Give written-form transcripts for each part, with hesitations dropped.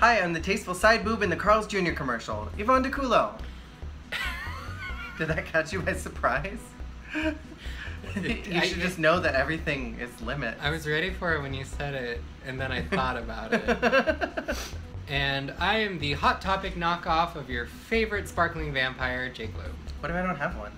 Hi, I'm the tasteful side boob in the Carl's Jr. commercial, Yvonne de Culo. Did that catch you by surprise? You should just know that everything is limit. I was ready for it when you said it, and then I thought about it. And I am the Hot Topic knockoff of your favorite sparkling vampire, Glumm. What if I don't have one?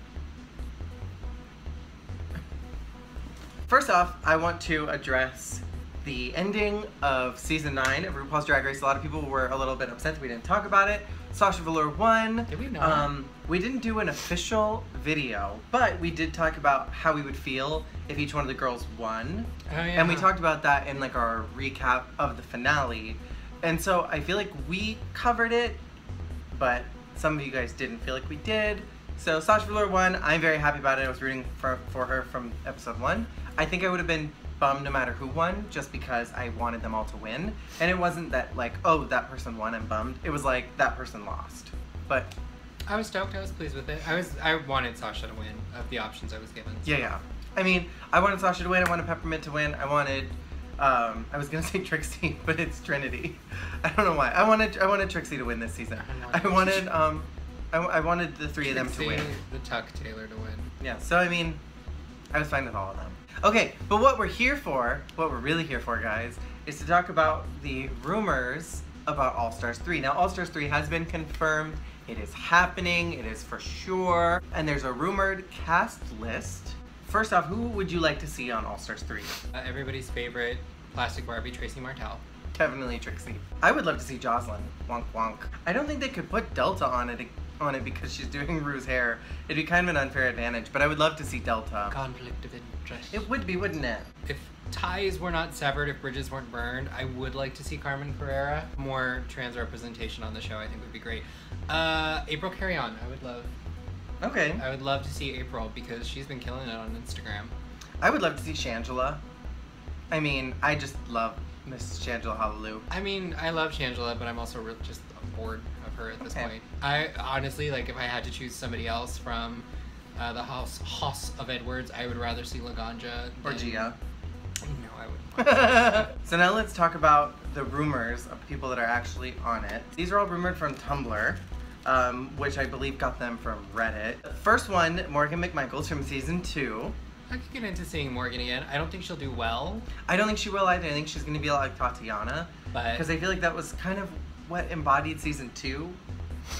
First off, I want to address the ending of season 9 of RuPaul's Drag Race. A lot of people were a little bit upset that we didn't talk about it. Sasha Velour won. Did we not? We didn't do an official video, but we did talk about how we would feel if each one of the girls won. Oh, yeah. And we talked about that in like our recap of the finale. And so I feel like we covered it, but some of you guys didn't feel like we did. So Sasha Velour won. I'm very happy about it. I was rooting for her from episode 1. I think I would have been bummed no matter who won, just because I wanted them all to win. And it wasn't that like, oh, that person won, I'm bummed. It was like, that person lost. But I was stoked. I was pleased with it. I wanted Sasha to win of the options I was given. So. Yeah. I mean, I wanted Sasha to win. I wanted Peppermint to win. I wanted, I was gonna say Trixie, but it's Trinity. I don't know why. I wanted Trixie to win this season. I wanted the three of them to win. The Tuck Taylor to win. Yeah. So I mean, I was fine with all of them. Okay, but what we're here for, what we're really here for, guys, is to talk about the rumors about All Stars 3. Now, All Stars 3 has been confirmed. It is happening. It is for sure. And there's a rumored cast list. First off, who would you like to see on All Stars 3? Everybody's favorite plastic Barbie, Tracy Martel. Definitely Trixie. I would love to see Jocelyn. Wonk wonk. I don't think they could put Delta on it because she's doing Rue's hair. It'd be kind of an unfair advantage, but I would love to see Delta. Conflict of interest. It would be, wouldn't it? If ties were not severed, if bridges weren't burned, I would like to see Carmen Carrera. More trans representation on the show I think would be great. April Carry-On, I would love. Okay. I would love to see April because she's been killing it on Instagram. I would love to see Shangela. I mean, I just love Miss Shangela Hallelujah. I mean, I love Shangela, but I'm also just bored of her at this point. I honestly, like, if I had to choose somebody else from the House of Edwards, I would rather see Laganja or Gia. No, I wouldn't. So now let's talk about the rumors of people that are actually on it. These are all rumored from Tumblr, which I believe got them from Reddit. First one, Morgan McMichaels from season 2. I could get into seeing Morgan again. I don't think she'll do well. I don't think she will either. I think she's going to be like Tatiana. Because I feel like that was kind of what embodied season 2.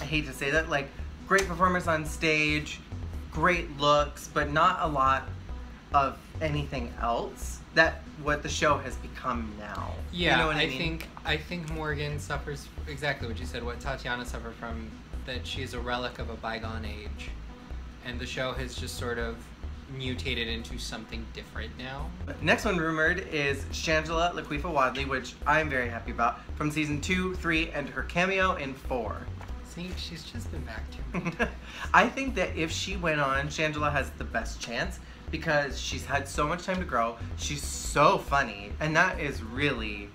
I hate to say that. Like, great performance on stage, great looks, but not a lot of anything else. That what the show has become now. Yeah, you know what I mean? I think Morgan suffers exactly what you said, what Tatiana suffered from, that she's a relic of a bygone age. And the show has just sort of mutated into something different now. Next one rumored is Shangela Laquifa Wadley, which I'm very happy about, from season 2, 3, and her cameo in 4. See, she's just been back to I think that if she went on, Shangela has the best chance because she's had so much time to grow. She's so funny, and that is really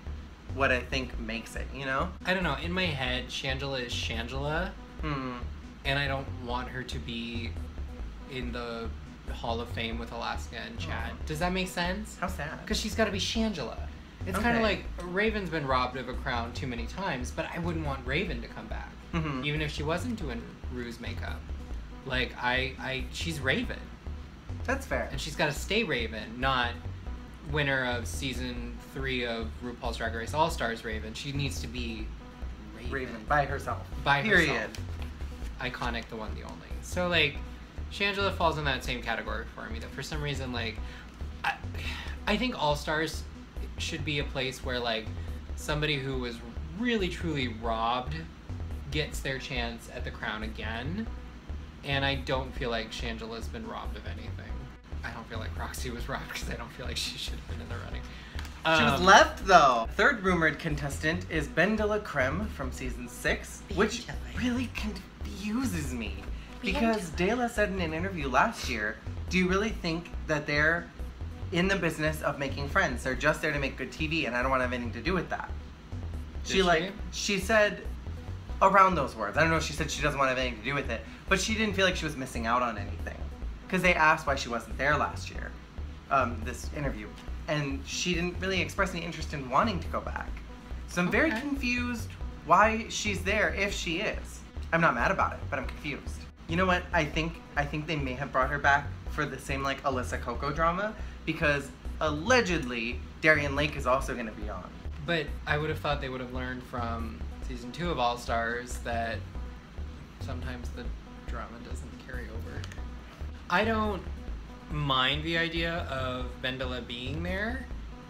what I think makes it, you know? I don't know, in my head, Shangela is Shangela, and I don't want her to be in the Hall of Fame with Alaska and Chad. Does that make sense? How sad. Because she's got to be Shangela. It's kind of like Raven's been robbed of a crown too many times, but I wouldn't want Raven to come back, even if she wasn't doing Rue's makeup. Like she's Raven. That's fair. And she's got to stay Raven, not winner of season 3 of RuPaul's Drag Race All Stars Raven. She needs to be Raven by herself. By herself. Iconic, the one, the only. So like, Shangela falls in that same category for me. That for some reason, like, I think All Stars should be a place where like somebody who was really truly robbed gets their chance at the crown again. And I don't feel like Shangela's been robbed of anything. I don't feel like Roxy was robbed because I don't feel like she should have been in the running. She was left though. Third rumored contestant is Ben de la Creme from season 6, which really confuses me. Because Dela said in an interview last year, do you really think that they're in the business of making friends? They're just there to make good TV and I don't want to have anything to do with that. She said around those words. I don't know if she said she doesn't want to have anything to do with it, but she didn't feel like she was missing out on anything. Because they asked why she wasn't there last year, this interview. And she didn't really express any interest in wanting to go back. So I'm very confused why she's there if she is. I'm not mad about it, but I'm confused. You know what? I think they may have brought her back for the same like Alyssa Coco drama, because allegedly Darian Lake is also going to be on. But I would have thought they would have learned from season 2 of All Stars that sometimes the drama doesn't carry over. I don't mind the idea of Bendela being there,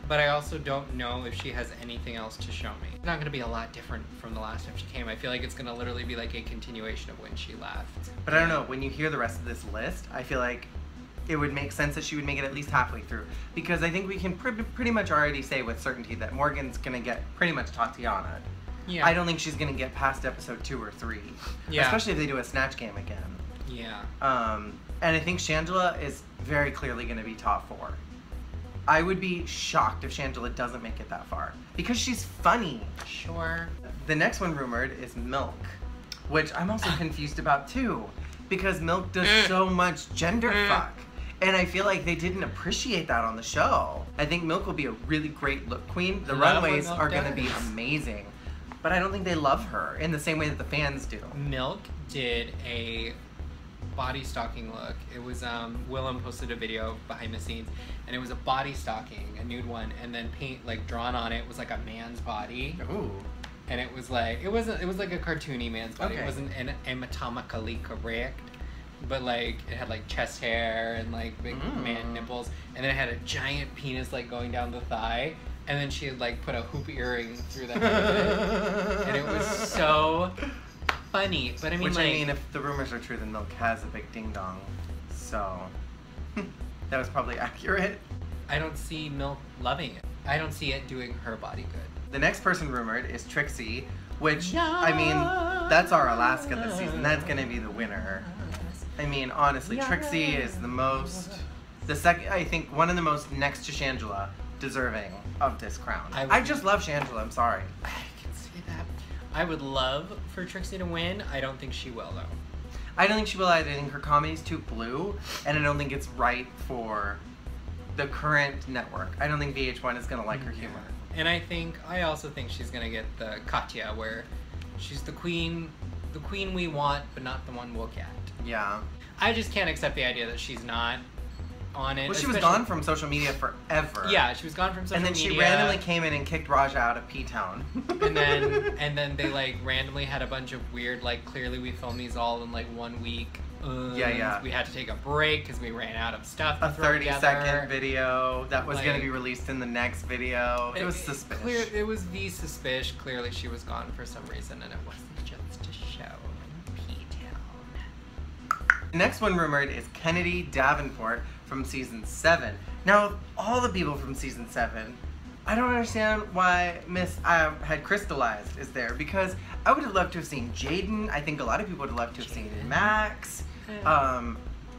but I also don't know if she has anything else to show me. It's not going to be a lot different from the last time she came. I feel like it's going to literally be like a continuation of when she left. But I don't know, when you hear the rest of this list, I feel like it would make sense that she would make it at least halfway through. Because I think we can pretty much already say with certainty that Morgan's going to get pretty much Tatiana. Yeah. I don't think she's going to get past episode 2 or 3. Yeah. Especially if they do a Snatch Game again. Yeah. And I think Shangela is very clearly going to be top 4. I would be shocked if Shangela doesn't make it that far. Because she's funny. Sure. The next one rumored is Milk. Which I'm also confused about too. Because Milk does so much gender fuck. And I feel like they didn't appreciate that on the show. I think Milk will be a really great look queen. The runways are going to be amazing. But I don't think they love her in the same way that the fans do. Milk did a body stocking look. It was Willem posted a video behind the scenes, and it was a body stocking, a nude one, and then paint like drawn on it was like a man's body. Ooh. And it was like it was like a cartoony man's body. Okay. It wasn't anatomically correct, but like it had like chest hair and like big man nipples, and then it had a giant penis like going down the thigh, and then she had like put a hoop earring through the head of it, and it was so funny. But I mean, which like, I mean, if the rumors are true, then Milk has a big ding dong. So that was probably accurate. I don't see Milk loving it. I don't see it doing her body good. The next person rumored is Trixie, which, I mean, that's our Alaska this season. That's going to be the winner. I mean, honestly, Trixie is I think one of the most next to Shangela deserving of this crown. I just love Shangela, I'm sorry. I can see that. I would love for Trixie to win. I don't think she will, though. I don't think she will either. I think her comedy's too blue, and I don't think it's right for the current network. I don't think VH1 is going to like her humor. And I also think she's gonna get the Katya, where she's the queen we want, but not the one we'll get. Yeah. I just can't accept the idea that she's not on it. Well, she was gone from social media forever. Yeah, she was gone from social media. And then she randomly came in and kicked Raja out of P-Town. and then they like randomly had a bunch of weird, like, clearly we filmed these all in like 1 week. Yeah. We had to take a break because we ran out of stuff to a throw 30-second video that was going to be released in the next video. It was suspicious. It was the suspicious. Clearly she was gone for some reason, and it wasn't just a show in P-Town. The next one rumored is Kennedy Davenport from season 7. Now, all the people from season 7, I don't understand why Miss had crystallized is there, because I would have loved to have seen Jaden. I think a lot of people would have loved to have seen Max.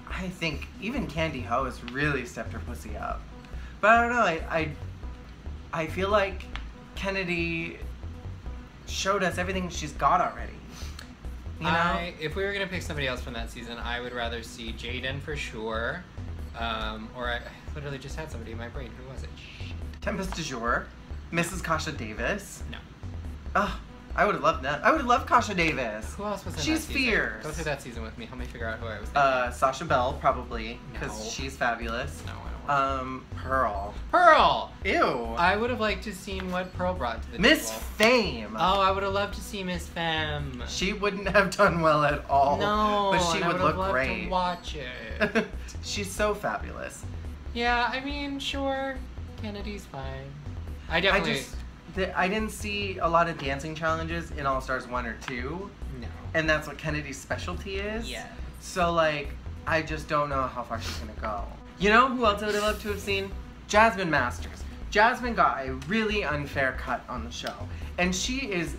I think even Candy Ho has really stepped her pussy up. But I don't know, I feel like Kennedy showed us everything she's got already. You know? If we were gonna pick somebody else from that season, I would rather see Jaden for sure. Or I literally just had somebody in my brain. Who was it? Tempest du Jour, Mrs. Kasha Davis. No. Ugh. I would have loved that. I would have loved Kasha Davis. Who else was in She's that season? fierce. Go through that season with me. Help me figure out who I was thinking. Sasha Bell, probably, because No. she's fabulous. No, I don't want Pearl. Pearl! Ew. I would have liked to seen what Pearl brought to the Miss table. Fame. Oh, I would have loved to see Miss Femme. She wouldn't have done well at all. No, but she and would I look loved great. to watch it. She's so fabulous. Yeah, I mean, sure, Kennedy's fine. I didn't see a lot of dancing challenges in All Stars 1 or 2. No. And that's what Kennedy's specialty is. Yeah. So, like, I just don't know how far she's gonna go. You know who else I would have loved to have seen? Jasmine Masters. Jasmine got a really unfair cut on the show. And she is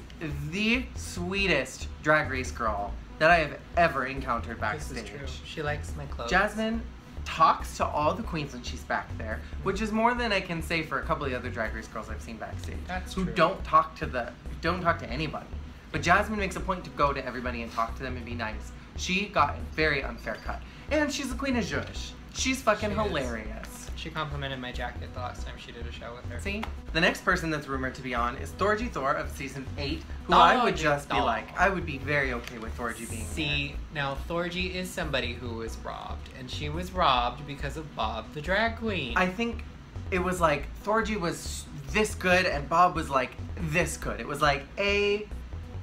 the sweetest drag race girl that I have ever encountered backstage. This is true. She likes my clothes. Jasmine talks to all the queens when she's back there, which is more than I can say for a couple of the other drag race girls I've seen backstage. That's who true. don't talk to anybody. But Jasmine makes a point to go to everybody and talk to them and be nice. She got a very unfair cut. And she's the queen of zhuzh. She's fucking hilarious. looks. She complimented my jacket the last time she did a show with her. See? The next person that's rumored to be on is Thorgy Thor of season 8, who I would just be like, I would be very okay with Thorgy being See, now Thorgy is somebody who was robbed, and she was robbed because of Bob the drag queen. I think it was like Thorgy was this good and Bob was like this good. It was like A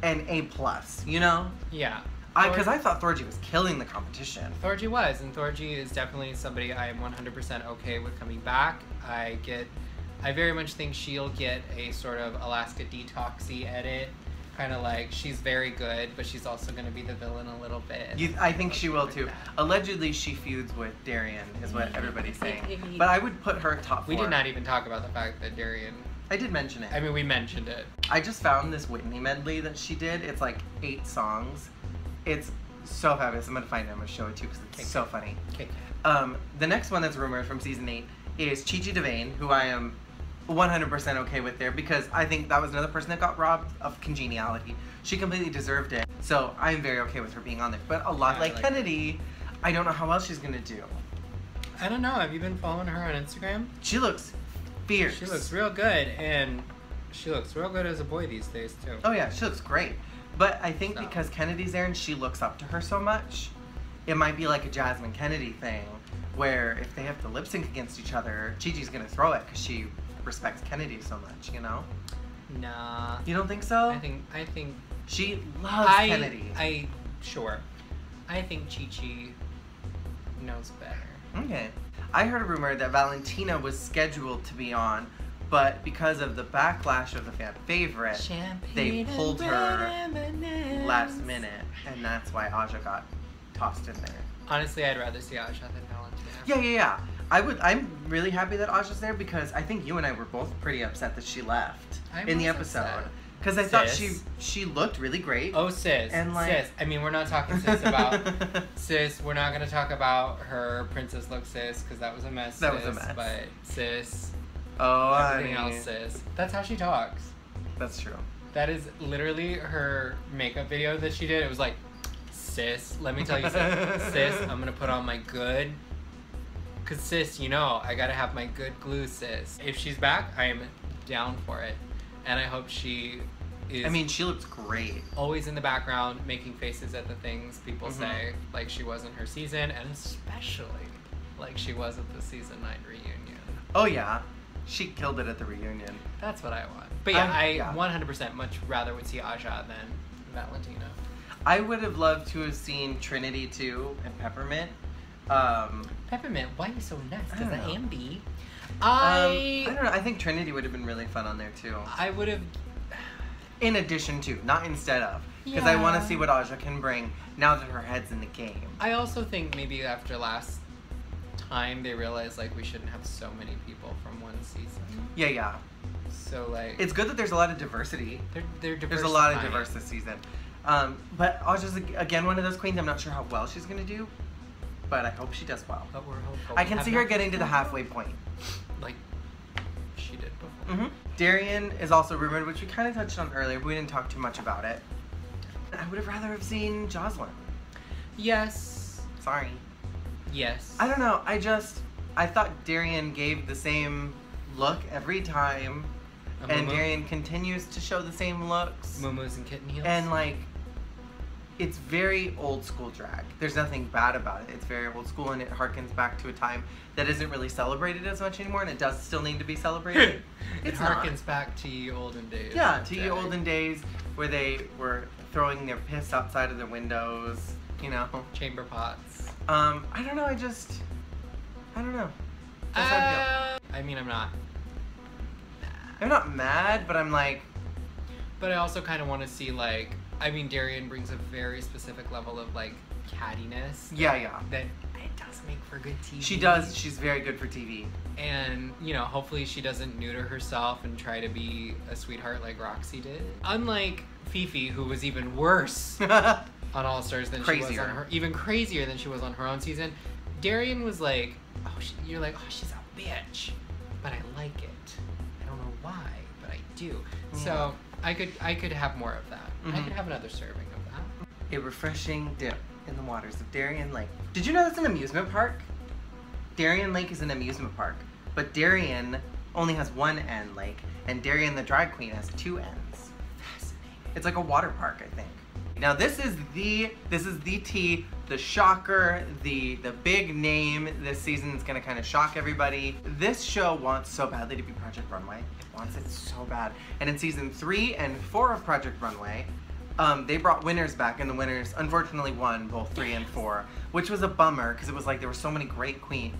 and A+, you know? Yeah. Because I thought Thorgy was killing the competition. Thorgy was, and Thorgy is definitely somebody I am 100% okay with coming back. I very much think she'll get a sort of Alaska Detoxy edit. Kind of like, she's very good, but she's also going to be the villain a little bit. I think she will too. Allegedly, she feuds with Darian, is what everybody's saying. But I would put her top 4. We did not even talk about the fact that Darian... I did mention it. I mean, we mentioned it. I just found this Whitney medley that she did. It's like 8 songs. It's so fabulous. I'm going to find it. I'm going to show it to you because it's so funny. Okay. The next one that's rumored from season 8 is Chi Chi DeVayne, who I am 100% okay with there because I think that was another person that got robbed of congeniality. She completely deserved it. So I'm very okay with her being on there. But a lot like Kennedy, I don't know how else she's going to do. I don't know. Have you been following her on Instagram? She looks fierce. She looks real good, and she looks real good as a boy these days, too. Oh yeah, she looks great. But I think because Kennedy's there and she looks up to her so much, it might be like a Jasmine Kennedy thing, where if they have to lip sync against each other, Chi-Chi's gonna throw it because she respects Kennedy so much, you know? Nah. You don't think so? I think she loves Kennedy. Sure. I think Chi-Chi knows better. Okay. I heard a rumor that Valentina was scheduled to be on, but because of the backlash of the fan favorite, they pulled her last minute, and that's why Aja got tossed in there. Honestly, I'd rather see Aja than Valentina. Yeah. I'm really happy that Aja's there because I think you and I were both pretty upset that she left in the episode. Because I thought she looked really great. Oh, sis. And like, sis. I mean, we're not talking sis about sis. We're not going to talk about her princess look, sis, because that was a mess. That was a mess. But sis. Oh, everything else, sis. That's how she talks. That's true. That is literally her makeup video that she did. It was like, sis, let me tell you something. Sis, I'm going to put on my good... Because sis, you know, I got to have my good glue, sis. If she's back, I am down for it. And I hope she is... I mean, she looks great. Always in the background, making faces at the things people say, like she was in her season, and especially like she was at the season 9 reunion. Oh, yeah. She killed it at the reunion. That's what I want. But yeah, I 100% much rather would see Aja than Valentina. I would have loved to have seen Trinity too and Peppermint. Peppermint, why are you so nice? Because I am B. I don't know. I think Trinity would have been really fun on there too. I would have. In addition to, not instead of. Because I want to see what Aja can bring now that her head's in the game. I also think maybe after last time they realized like we shouldn't have so many people from one season. Yeah. So like it's good that there's a lot of diversity. There's a lot of diverse this season. But Aja's again one of those queens. I'm not sure how well she's gonna do, but I hope she does well. But we're hopeful. I can see her getting to the halfway point, like she did before. Darian is also rumored, which we kind of touched on earlier, but we didn't talk too much about it. I would have rather have seen Jocelyn. Yes. Sorry. Yes. I don't know. I thought Darian gave the same look every time, and Darian continues to show the same looks. Moo-moos and kitten heels. And like, it's very old school drag. There's nothing bad about it. It's very old school, and it harkens back to a time that isn't really celebrated as much anymore, and it does still need to be celebrated. It harkens back to ye olden days. Yeah, to ye olden days where they were throwing their piss outside of their windows, you know. Chamber pots. I don't know. I don't know. That's how I feel. I mean, I'm not mad, but I'm like... But I also kind of want to see, like... I mean, Darian brings a very specific level of, like, cattiness. Yeah. That it does make for good TV. She does. She's very good for TV. And, you know, hopefully she doesn't neuter herself and try to be a sweetheart like Roxy did. Unlike Fifi, who was even worse on All Stars than she was on her... Even crazier than she was on her own season. Darian was like, you're like, oh, she's a bitch. But I like it. I don't know why, but I do. Yeah. So I could have more of that. I could have another serving of that. A refreshing dip in the waters of Darien Lake. Did you know that's an amusement park? Darien Lake is an amusement park, but Darien only has one end lake, and Darien the drag queen has 2 ends. Fascinating. It's like a water park, I think. Now this is the tea, the shocker, the big name this season is gonna kind of shock everybody. This show wants so badly to be Project Runway. It wants it so bad. And in season 3 and 4 of Project Runway, they brought winners back, and the winners unfortunately won both 3 and 4, which was a bummer because it was like there were so many great queens.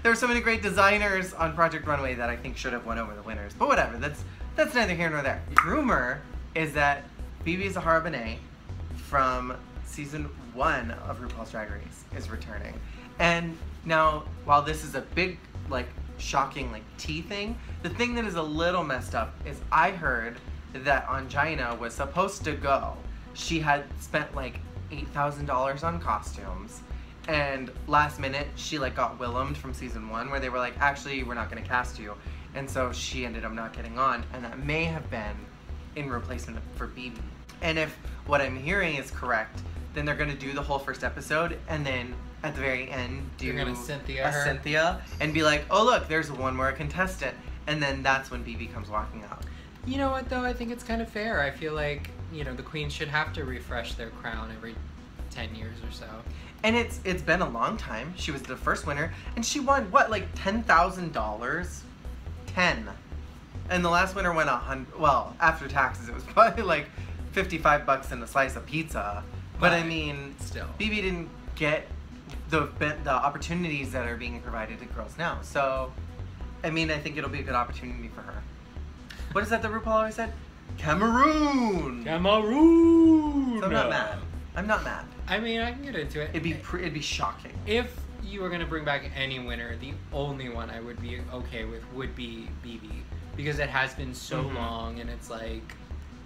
There were so many great designers on Project Runway that I think should have won over the winners. But whatever, that's neither here nor there. Rumor is that BB Zahara Benet from season 1 of RuPaul's Drag Race is returning. And now, while this is a big, like, shocking, like, tea thing, the thing that is a little messed up is I heard that Angina was supposed to go. She had spent, like, $8,000 on costumes. And last minute, she, like, got Willem'd from season 1, where they were like, actually, we're not going to cast you. And so she ended up not getting on. And that may have been in replacement for BB. And if what I'm hearing is correct, then they're gonna do the whole first episode, and then at the very end do a Cynthia and be like, oh look, there's one more contestant, and then that's when BB comes walking out. You know what though? I think it's kind of fair. I feel like, you know, the queens should have to refresh their crown every 10 years or so. And it's been a long time. She was the first winner, and she won what, like $10,000? 10. And the last winner went 100. Well, after taxes, it was probably like $55 and a slice of pizza. But I mean, still, BB didn't get the opportunities that are being provided to girls now. So, I mean, I think it'll be a good opportunity for her. What is that RuPaul always said? Cameroon. Cameroon. So I'm not mad. I'm not mad. I mean, I can get into it. It'd be shocking. If you were gonna bring back any winner, the only one I would be okay with would be BB, because it has been so long, and it's like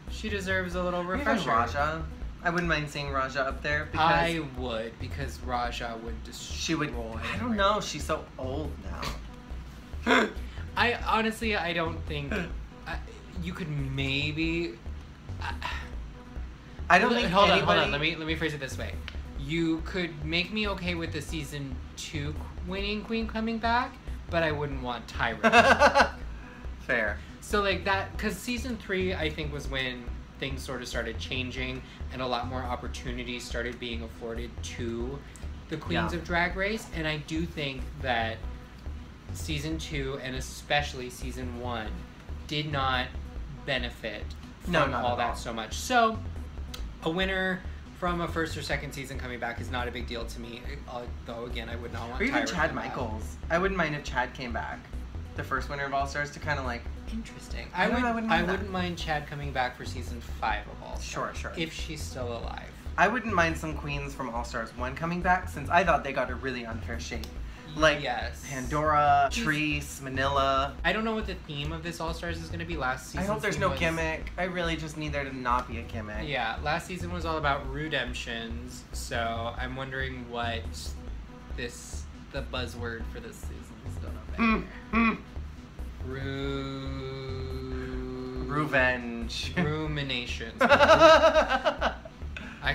she deserves a little refresher. Even Raja. I wouldn't mind seeing Raja up there because I would, because Raja would destroy. She would. I don't know. She's so old now. I honestly, I don't think you could maybe. I don't think. Hold on. Let me phrase it this way. You could make me okay with the season 2 winning queen coming back, but I wouldn't want Tyra. Fair. So like that, because season 3 I think was when things sort of started changing and a lot more opportunities started being afforded to the queens of Drag Race, and I do think that season 2 and especially season 1 did not benefit from all that so much. So a winner from a first or second season coming back is not a big deal to me, though again I would not want or even Tyra Chad Michaels. I wouldn't mind if Chad came back, the first winner of All Stars, to kind of like. Interesting. I wouldn't mind Chad coming back for season 5 of All Stars. Sure. If she's still alive. I wouldn't mind some queens from All Stars 1 coming back, since I thought they got a really unfair shake. Like Pandora, Treese, Manila. I don't know what the theme of this All Stars is going to be. Last season. I hope there's no gimmick. I really just need there to not be a gimmick. Yeah, last season was all about redemptions, so I'm wondering what the buzzword for this season is going to be. Revenge. Ruminations. I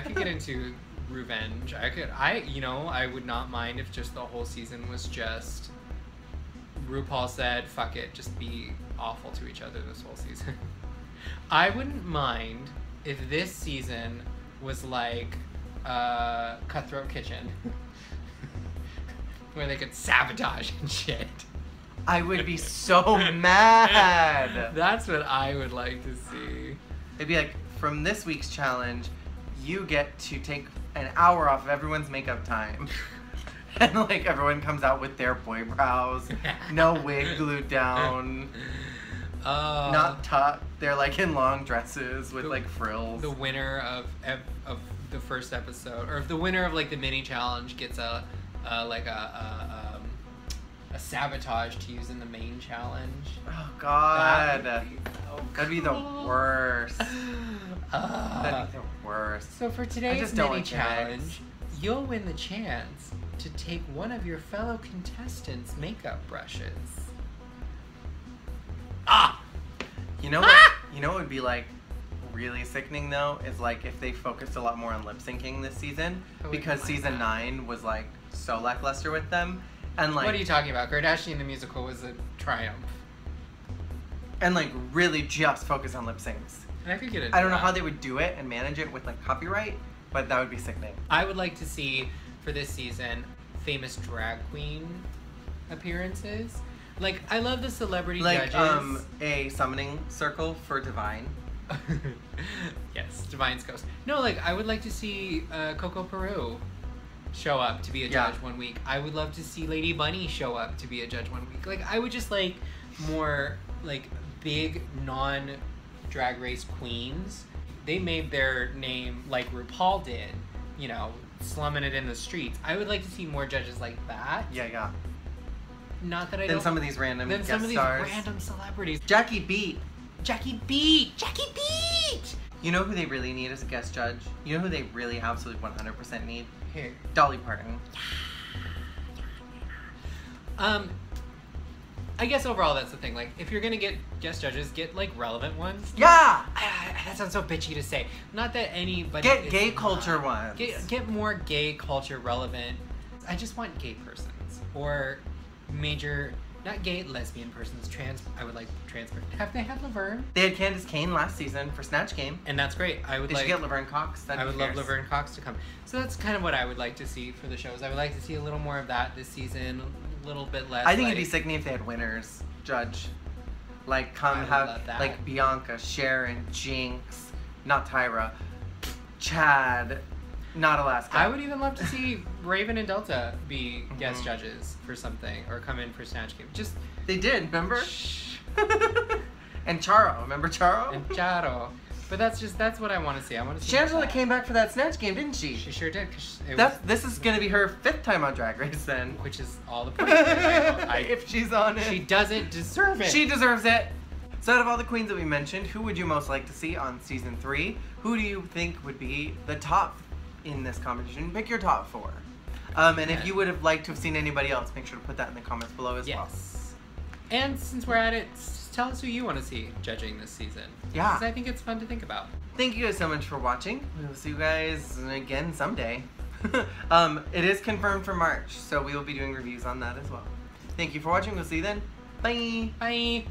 could get into revenge. I would not mind if just the whole season was just RuPaul said, fuck it, just be awful to each other this whole season. I wouldn't mind if this season was like Cutthroat Kitchen. Where they could sabotage and shit. I would be so mad. That's what I would like to see. It'd be like, from this week's challenge, you get to take an hour off of everyone's makeup time. And like everyone comes out with their boy brows, no wig glued down, not tucked. They're like in long dresses with like frills. The winner of the first episode, or if the winner of like the mini challenge gets a sabotage to use in the main challenge. Oh God, that'd be the worst. That'd be the worst. So for today's mini challenge, you'll win the chance to take one of your fellow contestants' makeup brushes. You know what? You know what would be like really sickening though is like if they focused a lot more on lip syncing this season, because season 9 was like so lackluster with them. And like, what are you talking about? Kardashian the musical was a triumph. And like really just focus on lip syncs. I could get it. I don't know how they would do it and manage it with like copyright, but that would be sickening. I would like to see for this season famous drag queen appearances. Like, I love the celebrity like, judges. a summoning circle for Divine. Yes, Divine's Ghost. No, like, I would like to see Coco Peru show up to be a judge 1 week. I would love to see Lady Bunny show up to be a judge 1 week. Like, I would just like more, like, big non-drag race queens. They made their name like RuPaul did, you know, slumming it in the streets. I would like to see more judges like that. Yeah. Not that I Then don't... some of these random Then guest some of these stars. random celebrities. Jackie Beat. Jackie Beat! You know who they really need as a guest judge? You know who they really absolutely 100% need? Here. Dolly Parton. I guess overall that's the thing. Like, if you're gonna get guest judges, get like relevant ones. Yeah! That sounds so bitchy to say. Not that anybody. Get gay culture ones. Get more gay culture relevant. I just want gay persons or major, not gay, lesbian persons. Trans. I would like trans. Have they had Laverne? They had Candace Kane last season for Snatch Game. And that's great. I would They like. should get Laverne Cox. I would love Laverne Cox to come. So that's kind of what I would like to see for the shows. I would like to see a little more of that this season. A little bit less. I think it'd be sickening if they had winners judge. Like, come have, like, Bianca, Sharon, Jinx, not Tyra, Chad, not Alaska. I would even love to see Raven and Delta be guest judges for something, or come in for Snatch Game. Just They did, remember? And Charo, remember Charo? and Charo. But that's what I want to see. I want to see. Shangela came back for that Snatch Game, didn't she? She sure did. This is gonna be her 5th time on Drag Race then. Which is all the point. If she's on it. She doesn't deserve it. She deserves it. So out of all the queens that we mentioned, who would you most like to see on season 3? Who do you think would be the top in this competition? Pick your top 4. And if you would have liked to have seen anybody else, make sure to put that in the comments below as well. And since we're at it, tell us who you want to see judging this season. Yeah. Because I think it's fun to think about. Thank you guys so much for watching. We'll see you guys again someday. It is confirmed for March, so we will be doing reviews on that as well. Thank you for watching. We'll see you then. Bye. Bye.